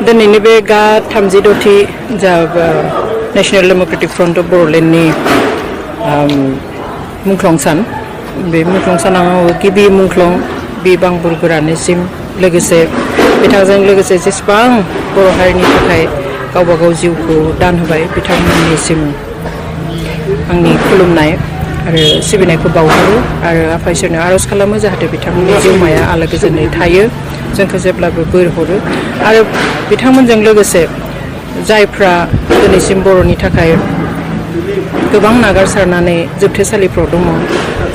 दिनैनि बे गा 36थि जा नेशनेल डेमोक्रेटिक फ्रन्ट अफ बर'लेण्डनि मुंख्लं सान बे मुंख्लं सानाव गिबि मुंख्लं बिबांबुरगोरानिसिम लोगोसे बिथांजों लोगोसे जेसेबां बर' हारिनि थाखाय गावबा गाव जिउखौ दान होबाय बिथांमोननिसिम आंनि खुलुमनाय आरो सिबिनायखौ बावहरो आरो आफा इसोरनो आरज खालामो जाहाथे बिथांमोननि जिउमाया आलो गोजोनै थायो जोंखौ जेब्लाबो बोर हरो आरो बिथांमोनजों लोगोसे जायफ्रा दिनैसिम बर'नि थाखाय गोबां नागारसारनानै जोबथेसालिफ्राव दङ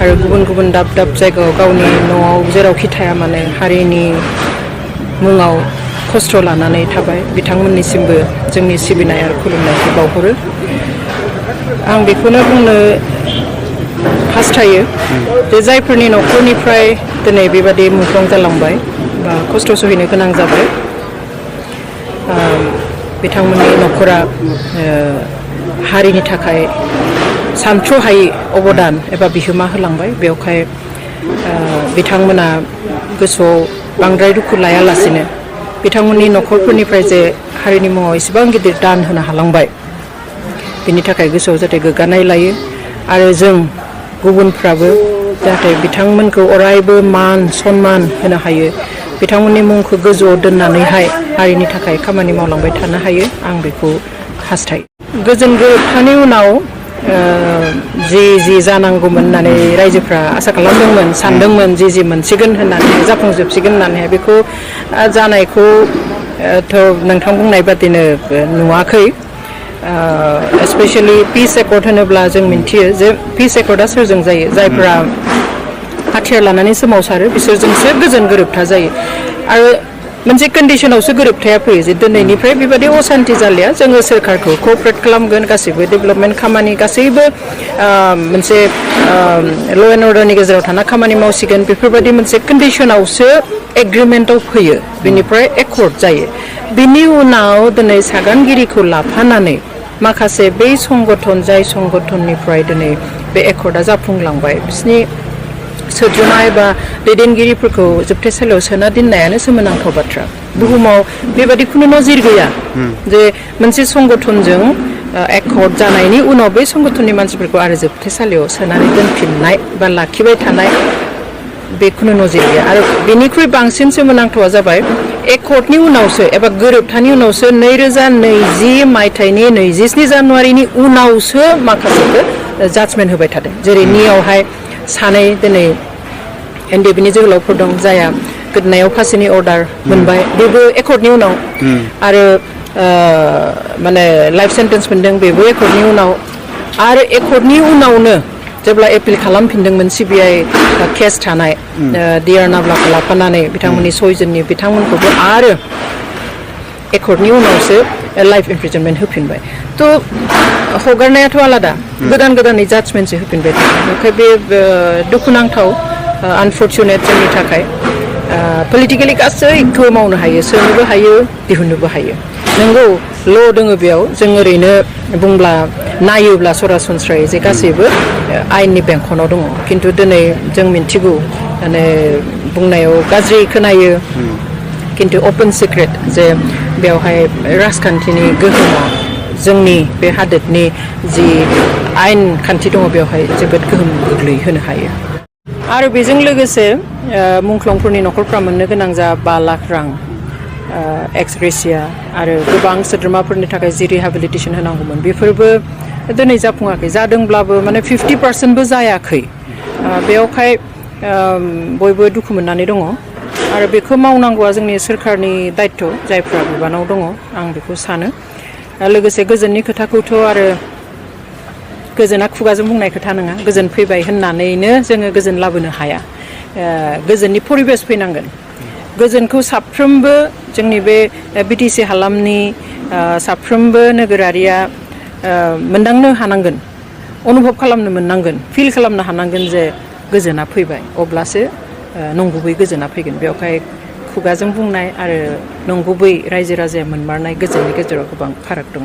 आरो गुबुन गुबुन दाब दाब जायगायाव गावनि न'आव जेरावखि थाया मानो हारिनि मुङाव खस्थ' लानानै थाबाय बिथांमोननिसिमबो जोंनि सिबिनाय आरो खुलुमनायखौ बावहरो आं बेखौनो बुंनो हास्थायो जे जायफोरनि न'खरनिफ्राय दिनै बेबादि मुंख्लं जालांबाय बा खस्थ' सहायनो गोनां जाबाय बिथांमोननि न'खरा हारिनि थाखाय सानथ्र'हायै अबदान एबा बिहोमा होलांबाय बेवहाय बिथांमोना गोसोआव बांद्राय दुखु लायालासिनो बिथांमोननि न'खरफोरनिफ्राय जे हारिनि मुङाव एसेबां गिदिर दान होनो हालांबाय बिनि थाखाय गोसोआव जाहाथे गोग्गानाय लायो आरो जों गुबुनफ्राबो जाहाथे बिथांमोनखौ अरायबो मान सन्मान होनो हायो बिथांमोननि मुंखौ गोजौआव दोननानैहाय हारिनि थाखाय खामानि मावलांबाय थानो हायो आं बेखौ हास्थायो गोजोन गोरोबथानि उनाव जि जानांगौमोन होननानै रायजोफ्रा आसा खालामदोंमोन सानदोंमोन जि मोनसिगोन होननानै जाफुंजोबसिगोन होननानै बेखौ जानायखौ नोंथां बुंनाय बादिनो नुवाखै स्पेशली पिस एकर्ड होनोब्ला जों मिन्थियो जे पिस एकर्डआ सोरजों जायो जायफ्रा हाथियार लानानै सोमावसारो बिसोरजोंसो गोजोन गोरोबथा जायो आरो मोनसे कन्डिशनावसो गोरोबथाया फैयो जे दिनैनिफ्राय बेबायदि असान्ति जालिया जोङो सोरखारखौ क'अपारेट खालामगोन गासैबो डेभेलपमेन्ट खामानि गासैबो मोनसे ल' एन्ड अर्डारनि गेजेराव थाना खामानि मावसिगोन बेफोरबायदि मोनसे कन्डिशनावसो एग्रिमेन्टआव फैयो बेनिफ्राय एकर्ड जायो बिनि उनाव दिनै सागानगिरिखौ लाफानानै माखासे बै संगठन जाय संगठननिफ्राय दिनै बे एकर्डआ जाफुंलांबाय बिसोरनि सोद्रोमा एबा दैदेनगिरिफोरखौ जोबथेसालियाव सोना दोननायानो सोमोनांथाव बाथ्रा बुहुमाव बेबादि खुनु नजिर गैया जे मोनसे संगठनजों एकर्ड जानायनि उनाव बै संगठननि मानसिफोरखौ आरो जोबथेसालियाव सोनानै दोनफिननाय बा लाखिबाय थानाय बे खुनु नजिर गैया आरो बेनिख्रुइ बांसिन सोमोनांथावा जाबाय एकर्डनि उनावसो एबा गोरोबथानि उनावसो 2020 मायथाइनि 27 जानुवारिनि उनावसो माखासेखौ जाजमेन्ट होबाय थादों जेरै नियावहाय सानै दिनै NDFBनि जोहोलावफोर दं जाया गोदोनायाव फासिनि अर्डार मोनबाय बेबो एकर्डनि उनाव आरो माने लाइफ सेन्टेन्स मोनदों बेबो एकर्डनि उनाव आरो एकर्डनि उनावनो जेब्ला एपिल खालामफिनदोंमोन CBI केस थानाय डिआर नाब्लाखौ लाफानानै बिथांमोननि सयजननि बिथांमोनखौबो आरो एकर्डनि उनावसो लाइफ इमप्रिजनमेन्ट होफिनबाय थ' हगारनायाथ' आलादा गोदानै जाजमेन्टसो होफिनबाय ओमफ्राय बे दुखुनांथाव आनफर्चुनेट जोंनि थाखाय पलिटिकेलि गासैखौ मावनो हायो सोनोबो हायो दिहुननोबो हायो नंगौ ल' दङ बेयाव जों ओरैनो बुंब्ला नायोब्ला सरासनस्रायै जे गासैबो आयेननि बेंखनाव दङ खिन्थु दिनै जों मिन्थिगौ माने बुंनायाव गाज्रि खोनायो खिन्थु अपेन सिक्रेट जे बेवहाय राजखान्थिनि गोहोमा जोंनि बे हादोरनि जि आयेन खान्थि दङ बेवहाय जोबोद गोहोम गोग्लैहोनो हायो आरो बेजों लोगोसे मुंख्लंफोरनि न'खरफ्रा मोननो गोनां जा 5 लाख रां एक्स ग्रेसिया आरो गोबां सोद्रोमाफोरनि थाखाय जि रिहेबिलिटेसन होनांगौमोन बेफोरबो दिनै जाफुङाखै जादोंब्लाबो माने 50%बो जायाखै बेवहाय बयबो दुखु मोननानै दङ आरो बेखौ मावनांगौआ जोंनि सोरखारनि दायित्व जायफ्रा बिबानाव दङ आं बेखौ सानो लोगोसे गोजोननि खोथाखौथ' आरो गोजोना खुगाजों बुंनाय खोथा नङा गोजोन फैबाय होननानैनो जोङो गोजोन लाबोनो हाया गोजोननि परिबेस फैनांगोन गोजोनखौ साफ्रोमबो जोंनि बे BTC हालामनि साफ्रोमबो नोगोरारिया मोनदांनो हानांगोन अनुभब खालामनो मोननांगोन फिल खालामनो हानांगोन जे गोजोना फैबाय अब्लासो नंगुबै गोजोना फैगोन बेवहाय खुगाजों बुंनाय आरो नंगुबै रायजो राजाया मोनमारनाय गोजोननि गेजेराव गोबां फाराग दङ